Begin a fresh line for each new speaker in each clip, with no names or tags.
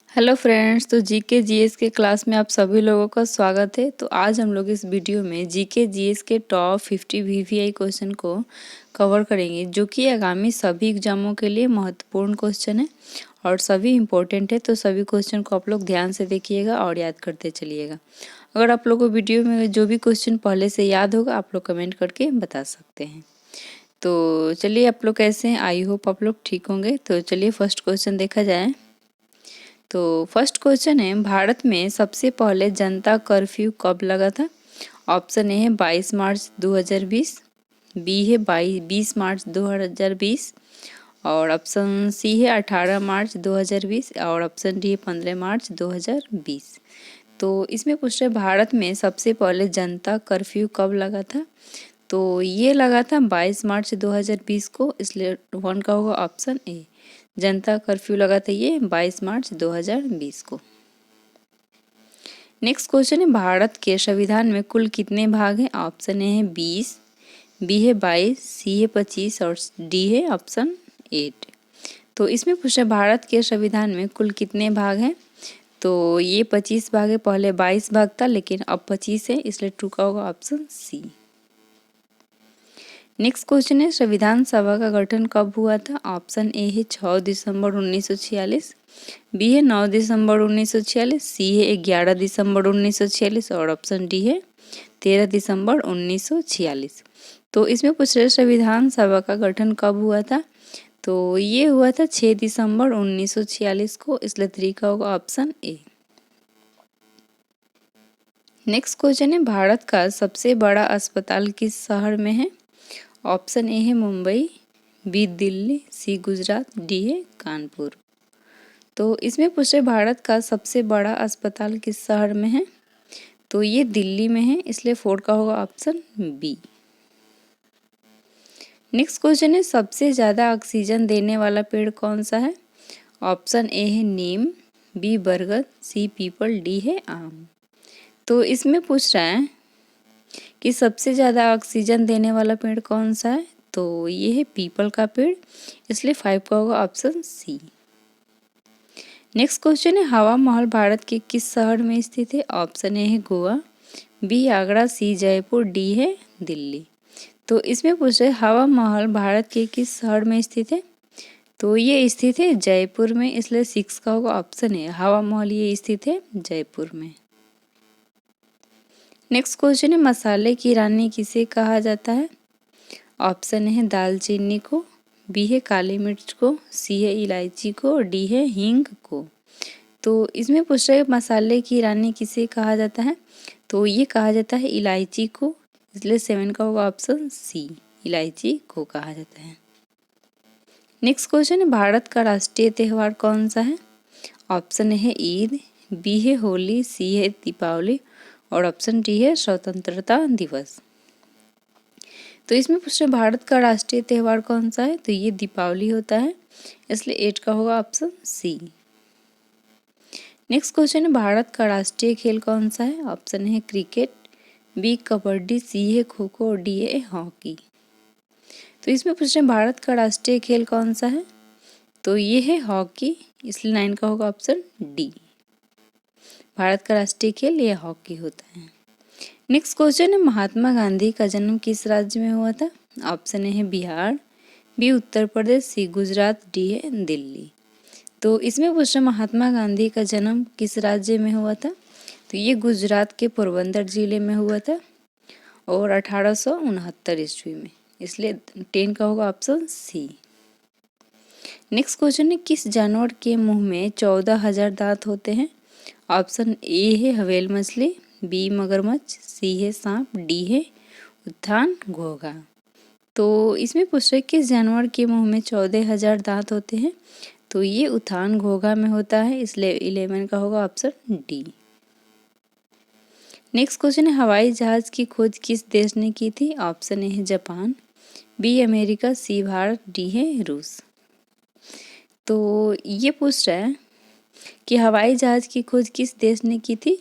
Hello friends, तो GK GS के class में आप सभी लोगों का स्वागत है। तो आज हम लोग इस वीडियो में जीके जीएस के टॉप 50 वीवीआई क्वेश्चन को कवर करेंगे, जो कि आगामी सभी एग्जामों के लिए महत्वपूर्ण क्वेश्चन है और सभी इम्पोर्टेंट है। तो सभी क्वेश्चन को आप लोग ध्यान से देखिएगा और याद करते चलिएगा। अगर आप लोग को वीडियो में जो भी क्वेश्चन पहले से याद होगा, आप लोग कमेंट करके बता सकते हैं। तो चलिए, आप लोग कैसे हैं? आई होप आप लोग ठीक होंगे। तो चलिए फर्स्ट क्वेश्चन देखा जाए। तो फर्स्ट क्वेश्चन है, भारत में सबसे पहले जनता कर्फ्यू कब लगा था? ऑप्शन ए है 22 मार्च 2020, बी है 20 मार्च 2020 और ऑप्शन सी है 18 मार्च 2020 और ऑप्शन डी है 15 मार्च 2020। तो इसमें पूछ रहे भारत में सबसे पहले जनता कर्फ्यू कब लगा था? तो ये लगा था 22 मार्च 2020 को, इसलिए वन का होगा ऑप्शन ए। जनता कर्फ्यू लगा था ये 22 मार्च 2020 को। नेक्स्ट क्वेश्चन है, भारत के संविधान में कुल कितने भाग हैं? ऑप्शन ए है 20, बी है 22, सी है 25 और डी है ऑप्शन 8। तो इसमें पूछा भारत के संविधान में कुल कितने भाग हैं? तो ये 25 भाग है, पहले 22 भाग था लेकिन अब 25 है, इसलिए ट्रू का होगा ऑप्शन सी। नेक्स्ट क्वेश्चन है, संविधान सभा का गठन कब हुआ था? ऑप्शन ए है 6 दिसंबर 1946, बी है 9 दिसंबर 1946, सी है 11 दिसंबर 1946 और ऑप्शन डी है 13 दिसंबर 1946। तो इसमें पूछ रहे संविधान सभा का गठन कब हुआ था? तो ये हुआ था 6 दिसंबर 1946 को, इसलिए 3 का होगा ऑप्शन ए। नेक्स्ट क्वेश्चन है, भारत का सबसे बड़ा अस्पताल किस शहर में है? ऑप्शन ए है मुंबई, बी दिल्ली, सी गुजरात, डी है कानपुर। तो इसमें पूछ रहे भारत का सबसे बड़ा अस्पताल किस शहर में है? तो ये दिल्ली में है, इसलिए 4 का होगा ऑप्शन बी। नेक्स्ट क्वेश्चन है, सबसे ज़्यादा ऑक्सीजन देने वाला पेड़ कौन सा है? ऑप्शन ए है नीम, बी बरगद, सी पीपल, डी है आम। तो इसमें पूछ रहा है कि सबसे ज़्यादा ऑक्सीजन देने वाला पेड़ कौन सा है? तो ये है पीपल का पेड़, इसलिए 5 का होगा ऑप्शन सी। नेक्स्ट क्वेश्चन है, हवा महल भारत के किस शहर में स्थित है? ऑप्शन ए है गोवा, बी आगरा, सी जयपुर, डी है दिल्ली। तो इसमें पूछ रहे हवा महल भारत के किस शहर में स्थित है? तो ये स्थित है जयपुर में, इसलिए 6 का होगा ऑप्शन ए। हवा महल ये स्थित है जयपुर में। नेक्स्ट क्वेश्चन है, मसाले की रानी किसे कहा जाता है? ऑप्शन है दालचीनी को, बी है काली मिर्च को, सी है इलायची को, डी है हींग को। तो इसमें पूछ रहे मसाले की रानी किसे कहा जाता है? तो ये कहा जाता है इलायची को, इसलिए 7 का होगा ऑप्शन सी। इलायची को कहा जाता है। नेक्स्ट क्वेश्चन है, भारत का राष्ट्रीय त्योहार कौन सा है? ऑप्शन है ईद, बी है होली, सी है दीपावली और ऑप्शन डी है स्वतंत्रता दिवस। तो इसमें पूछ रहे भारत का राष्ट्रीय त्योहार कौन सा है? तो ये दीपावली होता है, इसलिए 8 का होगा ऑप्शन सी। नेक्स्ट क्वेश्चन है, भारत का राष्ट्रीय खेल कौन सा है? ऑप्शन है क्रिकेट, बी कबड्डी, सी है खो खो और डी है हॉकी। तो इसमें पूछ रहे भारत का राष्ट्रीय खेल कौन सा है? तो ये है हॉकी, इसलिए 9 का होगा ऑप्शन डी। भारत का राष्ट्रीय खेल ये हॉकी होता है। नेक्स्ट क्वेश्चन है, महात्मा गांधी का जन्म किस राज्य में हुआ था? ऑप्शन ए है बिहार, बी उत्तर प्रदेश, सी गुजरात, डी है दिल्ली। तो इसमें पूछ रहे महात्मा गांधी का जन्म किस राज्य में हुआ था? तो ये गुजरात के पोरबंदर जिले में हुआ था और 1869 ईस्वी में, इसलिए 10 का होगा ऑप्शन सी। नेक्स्ट क्वेश्चन है, किस जानवर के मुंह में 14,000 दांत होते हैं? ऑप्शन ए है हवेल मछली, बी मगरमच्छ, सी है सांप, डी है उद्यान घोंघा। तो इसमें पूछ रहे किस जानवर के मुंह में 14,000 दांत होते हैं? तो ये उद्यान घोंघा में होता है, इसलिए 11 का होगा ऑप्शन डी। नेक्स्ट क्वेश्चन है, हवाई जहाज की खोज किस देश ने की थी? ऑप्शन ए है जापान, बी अमेरिका, सी भारत, डी है रूस। तो ये पूछ रहा है कि हवाई जहाज की खोज किस देश ने की थी?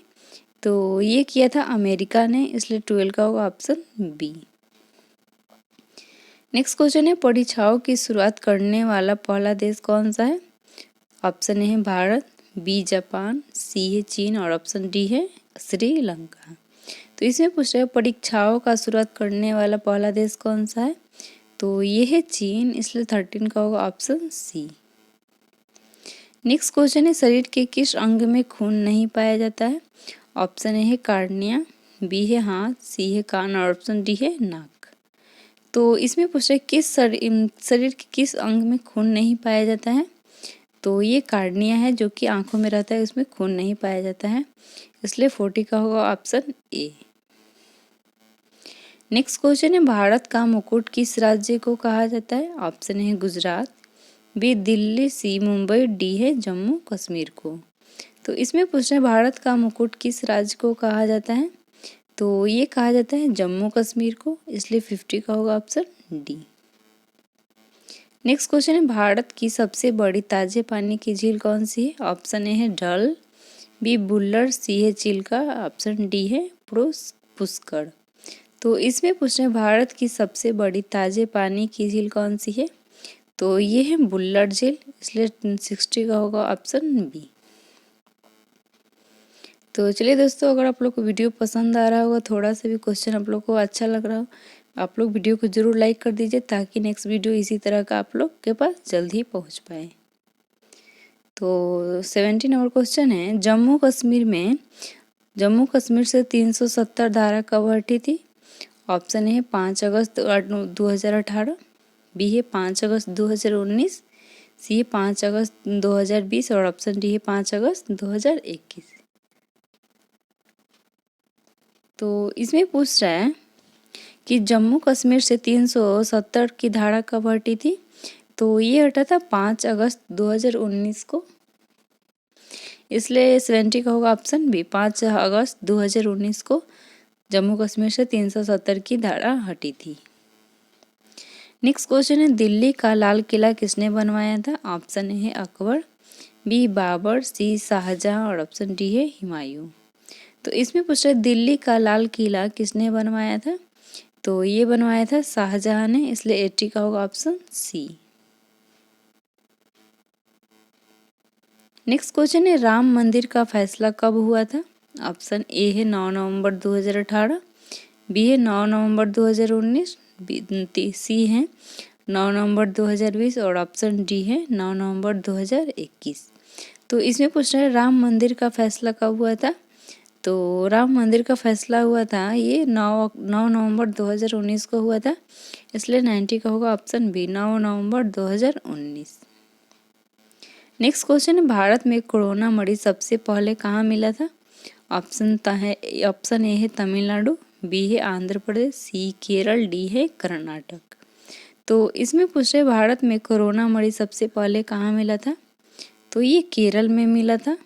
तो ये किया था अमेरिका ने, इसलिए 12 का होगा ऑप्शन बी। नेक्स्ट क्वेश्चन है, परीक्षाओं की शुरुआत करने वाला पहला देश कौन सा है? ऑप्शन ए है भारत, बी जापान, सी है चीन और ऑप्शन डी है श्रीलंका। तो इसमें पूछ रहे परीक्षाओं का शुरुआत करने वाला पहला देश कौन सा है? तो ये है चीन, इसलिए 13 का होगा ऑप्शन सी। नेक्स्ट क्वेश्चन है शरीर के किस अंग में खून नहीं पाया जाता है? ऑप्शन ए है कार्निया, बी है हाथ, सी है कान और ऑप्शन डी है नाक। तो इसमें पूछ रहे किस शरीर के किस अंग में खून नहीं पाया जाता है? तो ये कार्निया है जो कि आंखों में रहता है, उसमें खून नहीं पाया जाता है, इसलिए 40 का होगा ऑप्शन ए। नेक्स्ट क्वेश्चन है भारत का मुकुट किस राज्य को कहा जाता है? ऑप्शन है गुजरात, बी दिल्ली, सी मुंबई, डी है जम्मू कश्मीर को। तो इसमें पूछ रहे भारत का मुकुट किस राज्य को कहा जाता है? तो ये कहा जाता है जम्मू कश्मीर को, इसलिए 50 का होगा ऑप्शन डी। नेक्स्ट क्वेश्चन है भारत की सबसे बड़ी ताजे पानी की झील कौन सी है? ऑप्शन ए है डल, बी बुल्लर, सी है चिल्का, ऑप्शन डी है पुष्कर। तो इसमें पूछ रहे भारत की सबसे बड़ी ताजे पानी की झील कौन सी है? तो ये है बुल्लर झील, इसलिए 60 का होगा ऑप्शन बी। तो चलिए दोस्तों, अगर आप लोग को वीडियो पसंद आ रहा होगा, थोड़ा सा भी क्वेश्चन आप लोग को अच्छा लग रहा हो, आप लोग वीडियो को जरूर लाइक कर दीजिए ताकि नेक्स्ट वीडियो इसी तरह का आप लोग के पास जल्द ही पहुंच पाए। तो 70 नंबर क्वेश्चन है जम्मू कश्मीर से 370 धारा कब हटी थी? ऑप्शन है 5 अगस्त 2018, बी है 5 अगस्त 2019, सी है 5 अगस्त 2020 और ऑप्शन डी है 5 अगस्त 2021। तो इसमें पूछ रहा है कि जम्मू कश्मीर से 370 की धारा कब हटी थी? तो ये हटा था 5 अगस्त 2019 को, इसलिए 70 का होगा ऑप्शन बी, 5 अगस्त 2019 को जम्मू कश्मीर से 370 की धारा हटी थी। नेक्स्ट क्वेश्चन है दिल्ली का लाल किला किसने बनवाया था? ऑप्शन है अकबर, बी बाबर, सी शाहजहां और ऑप्शन डी है हुमायूं। तो इसमें पूछ रहे दिल्ली का लाल किला किसने बनवाया था? तो ये बनवाया था शाहजहां ने, इसलिए 80 का होगा ऑप्शन सी। नेक्स्ट क्वेश्चन है राम मंदिर का फैसला कब हुआ था? ऑप्शन ए है 9 नवंबर 2018, बी है 9 नवंबर 2019, सी है 9 नवंबर 2020 और ऑप्शन डी है 9 नवंबर 2021। तो इसमें पूछ रहे हैं राम मंदिर का फैसला कब हुआ था? तो राम मंदिर का फैसला हुआ था ये 9 नवंबर 2019 को हुआ था, इसलिए 90 का होगा ऑप्शन बी, 9 नवंबर 2019। नेक्स्ट क्वेश्चन है भारत में कोरोना मरीज सबसे पहले कहाँ मिला था? ऑप्शन ए है तमिलनाडु, बी है आंध्र प्रदेश, सी केरल, डी है कर्नाटक। तो इसमें पूछ रहे भारत में कोरोना मरीज सबसे पहले कहाँ मिला था? तो ये केरल में मिला था,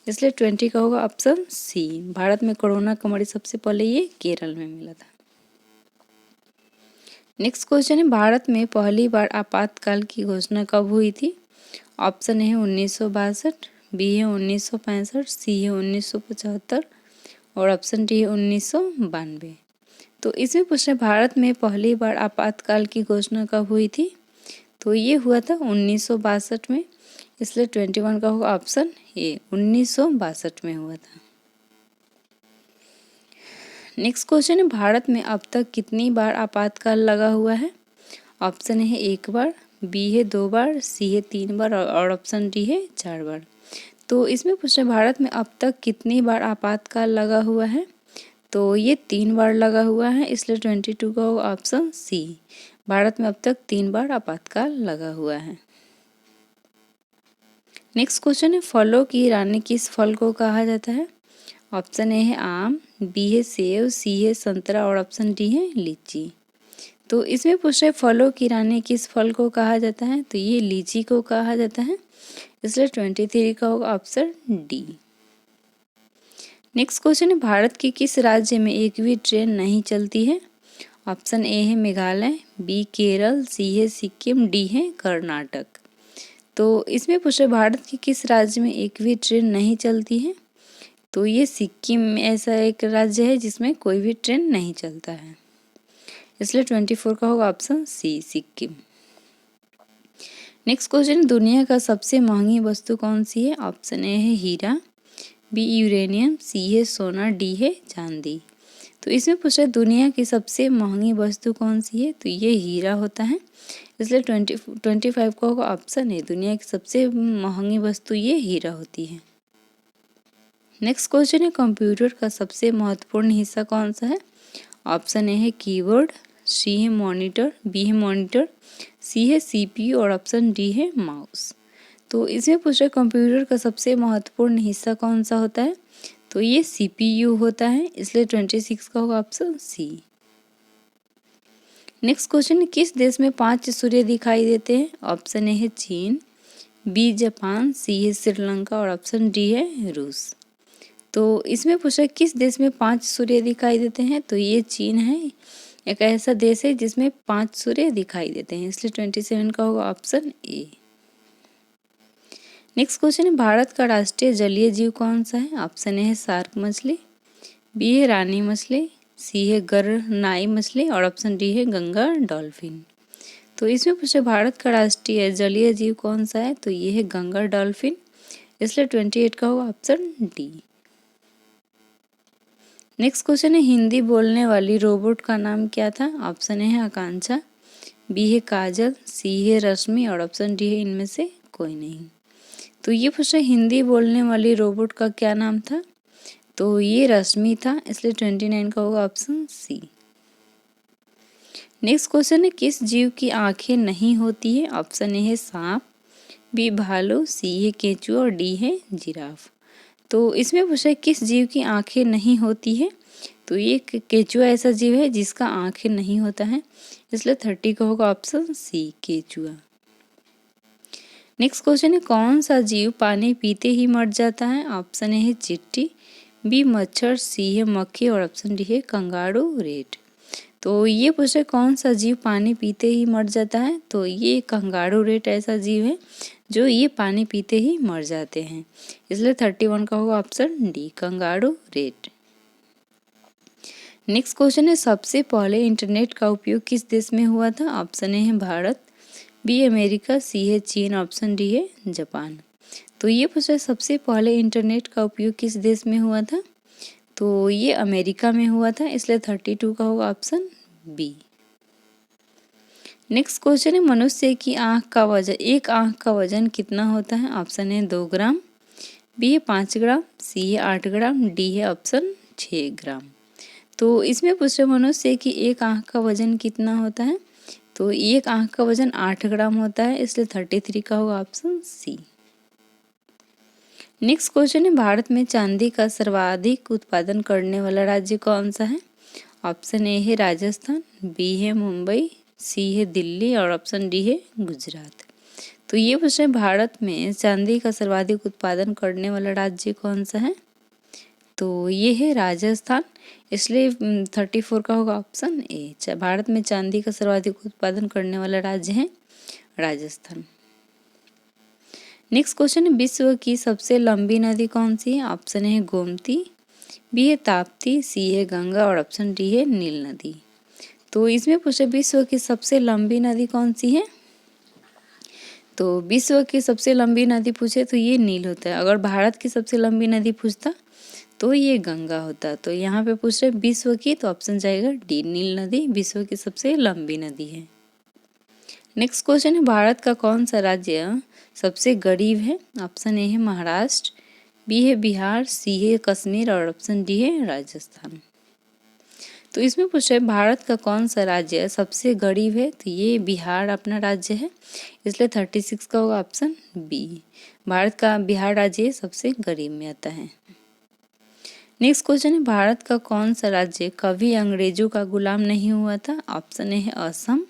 इसलिए 20 का होगा ऑप्शन सी, भारत में कोरोना का मरीज सबसे पहले ये केरल में मिला था। नेक्स्ट क्वेश्चन है भारत में पहली बार आपातकाल की घोषणा कब हुई थी? ऑप्शन है 1962, बी है 1965, सी है 1975 और ऑप्शन डी है 1992। तो इसमें पूछ रहे भारत में पहली बार आपातकाल की घोषणा कब हुई थी? तो ये हुआ था 1962 में, इसलिए 21 का होगा ऑप्शन ए, 1962 में हुआ था। नेक्स्ट क्वेश्चन है भारत में अब तक कितनी बार आपातकाल लगा हुआ है? ऑप्शन है 1 बार, बी है 2 बार, सी है 3 बार और ऑप्शन डी है 4 बार। तो इसमें पूछ रहे भारत में अब तक कितनी बार आपातकाल लगा हुआ है? तो ये 3 बार लगा हुआ है, इसलिए 22 का होगा ऑप्शन सी, भारत में अब तक 3 बार आपातकाल लगा हुआ है। नेक्स्ट क्वेश्चन है फलों की रानी किस फल को कहा जाता है? ऑप्शन ए है आम, बी है सेब, सी है संतरा और ऑप्शन डी है लीची। तो इसमें पूछ रहे फलों की रानी किस फल को कहा जाता है? तो ये लीची को कहा जाता है, इसलिए 23 का होगा ऑप्शन डी। नेक्स्ट क्वेश्चन है भारत के किस राज्य में एक भी ट्रेन नहीं चलती है? ऑप्शन ए है मेघालय, बी केरल, सी है सिक्किम, डी है कर्नाटक। तो इसमें पूछ रहे भारत के किस राज्य में एक भी ट्रेन नहीं चलती है? तो ये सिक्किम ऐसा एक राज्य है जिसमें कोई भी ट्रेन नहीं चलता है, इसलिए 24 का होगा option C, Sikkim. Next question, दुनिया का सबसे महंगी वस्तु कौन सी है? ऑप्शन ए है हीरा, बी यूरेनियम, सी है सोना, डी है चांदी। तो इसमें पूछा दुनिया की सबसे महंगी वस्तु कौन सी है? तो ये हीरा होता है, इसलिए 25 का होगा ऑप्शन है, दुनिया की सबसे महंगी वस्तु ये हीरा होती है। नेक्स्ट क्वेश्चन है, कंप्यूटर का सबसे महत्वपूर्ण हिस्सा कौन सा है? ऑप्शन ए है कीबोर्ड, सी है मॉनिटर, बी है मॉनिटर, सी है सीपीयू और ऑप्शन डी है माउस। तो इसमें पूछा कंप्यूटर का सबसे महत्वपूर्ण हिस्सा कौन सा होता है? तो ये सीपीयू होता है, इसलिए 26 का होगा ऑप्शन सी। नेक्स्ट क्वेश्चन, किस देश में 5 सूर्य दिखाई देते हैं? ऑप्शन ए है चीन, बी जापान, सी है श्रीलंका और ऑप्शन डी है रूस। तो इसमें पूछा किस देश में 5 सूर्य दिखाई देते हैं? तो ये चीन है, एक ऐसा देश है जिसमें 5 सूर्य दिखाई देते हैं, इसलिए 27 का होगा ऑप्शन ए। नेक्स्ट क्वेश्चन है, भारत का राष्ट्रीय जलीय जीव कौन सा है? ऑप्शन ए है शार्क मछली, बी है रानी मछली, सी है गरनाई मछली और ऑप्शन डी है गंगा डॉल्फिन। तो इसमें पूछे भारत का राष्ट्रीय जलीय जीव कौन सा है? तो ये है गंगा डॉल्फिन, इसलिए 28 का होगा ऑप्शन डी। नेक्स्ट क्वेश्चन है, हिंदी बोलने वाली रोबोट का नाम क्या था? ऑप्शन ए है आकांक्षा, बी है काजल, सी है रश्मि और ऑप्शन डी है इनमें से कोई नहीं। तो ये पूछा हिंदी बोलने वाली रोबोट का क्या नाम था? तो ये रश्मि था, इसलिए 29 का होगा ऑप्शन सी। नेक्स्ट क्वेश्चन है, किस जीव की आंखें नहीं होती है? ऑप्शन ए है सांप, बी भालू, सी है केंचुआ और डी है जिराफ। तो इसमें पूछा किस जीव की आंखें नहीं होती है? तो ये केंचुआ ऐसा जीव है जिसका आंखें नहीं होता है, इसलिए 30 का होगा ऑप्शन सी केंचुआ। नेक्स्ट क्वेश्चन है, कौन सा जीव पानी पीते ही मर जाता है? ऑप्शन ए है चींटी, बी मच्छर, सी है मक्खी और ऑप्शन डी है कंगारू रेट। तो ये पूछे कौन सा जीव पानी पीते ही मर जाता है? तो ये कंगारू रेट ऐसा जीव है जो ये पानी पीते ही मर जाते हैं, इसलिए 31 का होगा option D kangaroo rat. Next question है, सबसे पहले इंटरनेट का उपयोग किस देश में हुआ था? ऑप्शन ए है भारत, बी अमेरिका, सी है चीन, ऑप्शन डी है जापान। तो ये पूछा सबसे पहले इंटरनेट का उपयोग किस देश में हुआ था? तो ये अमेरिका में हुआ था, इसलिए 32 का होगा ऑप्शन बी। नेक्स्ट क्वेश्चन है, मनुष्य की आंख का वजन, एक आंख का वजन कितना होता है? ऑप्शन है 2 ग्राम, बी है 5 ग्राम, सी है 8 ग्राम, डी है ऑप्शन 6 ग्राम। तो इसमें पूछे मनुष्य की एक आंख का वजन कितना होता है? तो एक आंख का वजन 8 ग्राम होता है, इसलिए 33 का होगा ऑप्शन सी। नेक्स्ट क्वेश्चन है, भारत में चांदी का सर्वाधिक उत्पादन करने वाला राज्य कौन सा है? ऑप्शन ए है राजस्थान, बी है मुंबई, सी है दिल्ली और ऑप्शन डी है गुजरात। तो ये पूछे भारत में चांदी का सर्वाधिक उत्पादन करने वाला राज्य कौन सा है? तो ये है राजस्थान, इसलिए 34 का होगा ऑप्शन ए। भारत में चांदी का सर्वाधिक उत्पादन करने वाला राज्य है राजस्थान। नेक्स्ट क्वेश्चन है, विश्व की सबसे लंबी नदी कौन सी है? ऑप्शन है गोमती, बी है ताप्ती, सी है गंगा और ऑप्शन डी है नील नदी। तो इसमें पूछे विश्व की सबसे लंबी नदी कौन सी है? तो विश्व की सबसे लंबी नदी पूछे तो ये नील होता है। अगर भारत की सबसे लंबी नदी पूछता तो ये गंगा होता। तो यहाँ पे पूछ रहे विश्व की, तो ऑप्शन जाएगा डी नील नदी विश्व की सबसे लंबी नदी है। नेक्स्ट क्वेश्चन है, भारत का कौन सा राज्य सबसे गरीब है? ऑप्शन ए है महाराष्ट्र, बी है बिहार, सी है कश्मीर और ऑप्शन डी है राजस्थान। तो इसमें पूछा है भारत का कौन सा राज्य सबसे गरीब है? तो ये बिहार अपना राज्य है, इसलिए 36 का होगा ऑप्शन बी। भारत का बिहार राज्य सबसे गरीब में आता है। नेक्स्ट क्वेश्चन है, भारत का कौन सा राज्य कभी अंग्रेजों का गुलाम नहीं हुआ था? ऑप्शन ए है असम,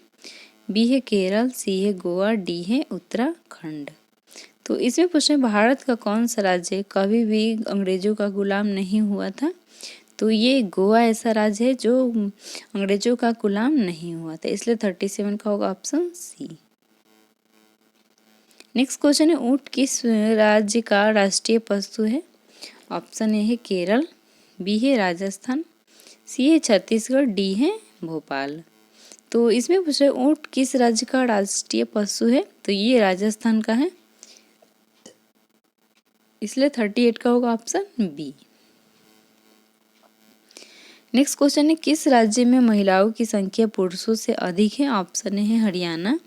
बी है केरल, सी है गोवा, डी है उत्तराखंड। तो इसमें पूछे भारत का कौन सा राज्य कभी भी अंग्रेजों का गुलाम नहीं हुआ था? तो ये गोवा ऐसा राज्य है जो अंग्रेजों का गुलाम नहीं हुआ था, इसलिए 37 का होगा ऑप्शन सी। नेक्स्ट क्वेश्चन है, ऊंट किस राज्य का राष्ट्रीय पशु है? ऑप्शन ए है केरल, बी है राजस्थान, सी है छत्तीसगढ़, डी है भोपाल। तो इसमें पूछा है ऊँट किस राज्य का राष्ट्रीय पशु है, तो ये राजस्थान का है, इसलिए 38 का होगा ऑप्शन बी। नेक्स्ट क्वेश्चन है किस राज्य में महिलाओं की संख्या पुरुषों से अधिक है, ऑप्शन है हरियाणा,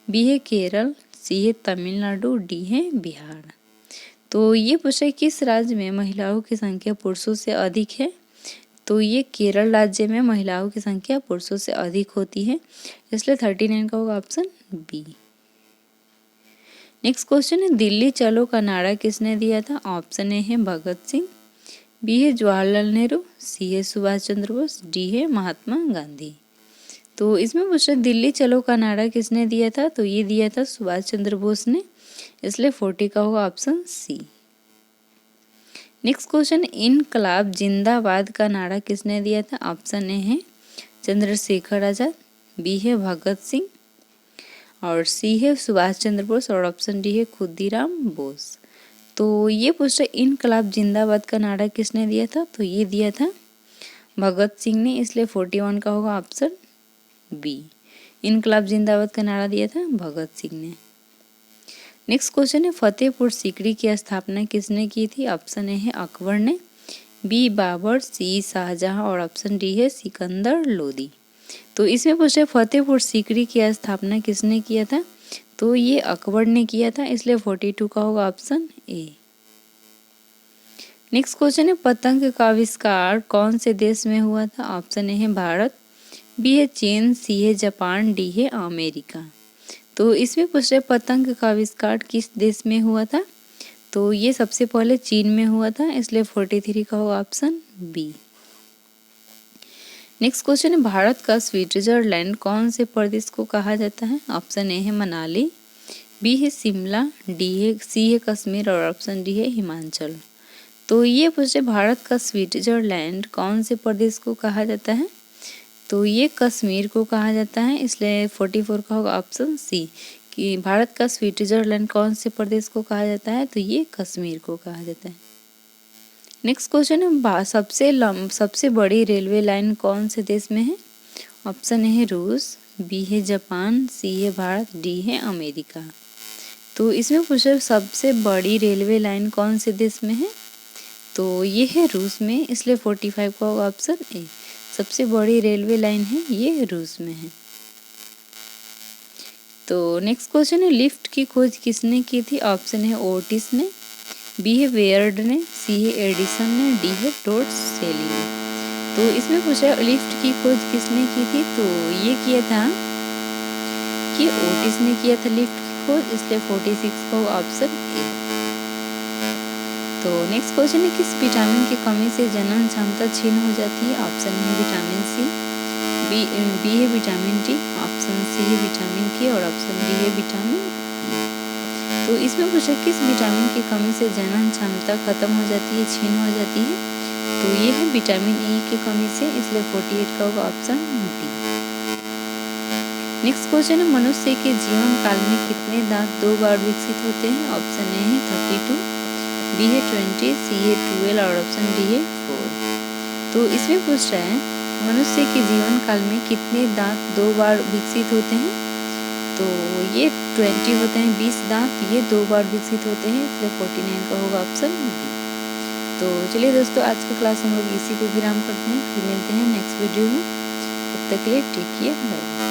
बी है केरल, सी है तमिलनाडु, डी है बिहार। तो ये पूछा है किस राज्य में महिलाओं की संख्या पुरुषों से अधिक है, तो ये केरल राज्य में महिलाओं की संख्या पुरुषों से अधिक होती है, इसलिए 39 का होगा ऑप्शन बी। नेक्स्ट क्वेश्चन है दिल्ली चलो का नारा किसने दिया था, ऑप्शन ए है भगत सिंह, बी है जवाहरलाल नेहरू, सी है सुभाष चंद्र बोस, डी है महात्मा गांधी। तो इसमें पूछा दिल्ली चलो का नारा किसने दिया था, तो ये दिया था सुभाष चंद्र बोस ने, इसलिए 40 का होगा ऑप्शन सी। नेक्स्ट क्वेश्चन इनकलाब जिंदाबाद का नारा किसने दिया था, ऑप्शन ए है चंद्रशेखर आजाद, बी है भगत सिंह और सी है सुभाष चंद्र बोस और ऑप्शन डी है खुदीराम बोस। तो ये पूछ रहे इनकलाब जिंदाबाद का नारा किसने दिया था, तो ये दिया था भगत सिंह ने, इसलिए 41 का होगा ऑप्शन बी। इनकलाब जिंदाबाद का नारा दिया था भगत सिंह ने। नेक्स्ट क्वेश्चन है फतेहपुर सीकरी की स्थापना किसने की थी, ऑप्शन ए है अकबर ने, बी बाबर, सी शाहजहां और ऑप्शन डी है सिकंदर लोदी। तो इसमें पूछे फतेहपुर सीकरी की स्थापना किसने किया था, तो ये अकबर ने किया था, इसलिए 42 का होगा ऑप्शन ए। नेक्स्ट क्वेश्चन है पतंग का आविष्कार कौन से देश में हुआ था, ऑप्शन ए है भारत, बी है चीन, सी है जापान, डी है अमेरिका। तो इसमें पूछ रहे पतंग का आविष्कार किस देश में हुआ था, तो ये सबसे पहले चीन में हुआ था, इसलिए 43 का होगा ऑप्शन बी। नेक्स्ट क्वेश्चन है भारत का स्विट्जरलैंड कौन से प्रदेश को कहा जाता है, ऑप्शन ए है मनाली, बी है शिमला, सी है कश्मीर और ऑप्शन डी है हिमाचल। तो ये पूछे भारत का स्विट्जरलैंड कौन से प्रदेश को कहा जाता है, तो ये कश्मीर को कहा जाता है, इसलिए 44 का होगा ऑप्शन सी कि भारत का स्विट्जरलैंड कौन से प्रदेश को कहा जाता है, तो ये कश्मीर को कहा जाता है। नेक्स्ट क्वेश्चन है सबसे बड़ी रेलवे लाइन कौन से देश में है, ऑप्शन ए है रूस, बी है जापान, सी है भारत, डी है अमेरिका। तो इसमें पूछा सबसे बड़ी रेलवे लाइन कौन से देश में है, तो ये है रूस में, इसलिए 45 का होगा ऑप्शन ए। सबसे बड़ी रेलवे लाइन है ये रूस में है। तो नेक्स्ट क्वेश्चन है लिफ्ट की खोज किसने की थी, ऑप्शन है ओटिस ने, बी है वेयर्ड ने, सी है एडिसन ने, डी है टोट्स सेली ने। तो इसमें पूछा है लिफ्ट की खोज किसने की थी, तो ये किया था कि ओटिस ने किया था लिफ्ट की खोज, इसलिए 46 का ऑप्शन ए। तो नेक्स्ट क्वेश्चन है किस विटामिन की कमी से जनन क्षमता क्षीण हो जाती है, ऑप्शन है विटामिन सी, बी है विटामिन डी, ऑप्शन सी है विटामिन के और ऑप्शन डी है विटामिन ई। तो इसमें पूछा किस विटामिन की कमी से जनन क्षमता खत्म हो जाती है, क्षीण हो जाती है, तो ये है विटामिन ई की कमी से, इसलिए 48 का होगा ऑप्शन डी। नेक्स्ट क्वेश्चन है मनुष्य के जीवन काल में कितने दांत 2 बार विकसित होते हैं, ऑप्शन ए है 32, बी है 20, सी है 12 और ऑप्शन डी है 4। तो इसमें पूछ रहा है मनुष्य के जीवन काल में कितने दांत 2 बार विकसित होते हैं, तो ये 20 होते हैं, 20 दांत ये 2 बार विकसित होते हैं, इसलिए 49 का होगा ऑप्शन बी। तो चलिए दोस्तों आज की क्लास हम लोग इसी को विराम करते हैं, फिर मिलते हैं नेक्स्ट वीडियो में, तब तक के लिए टेक केयर, बाय।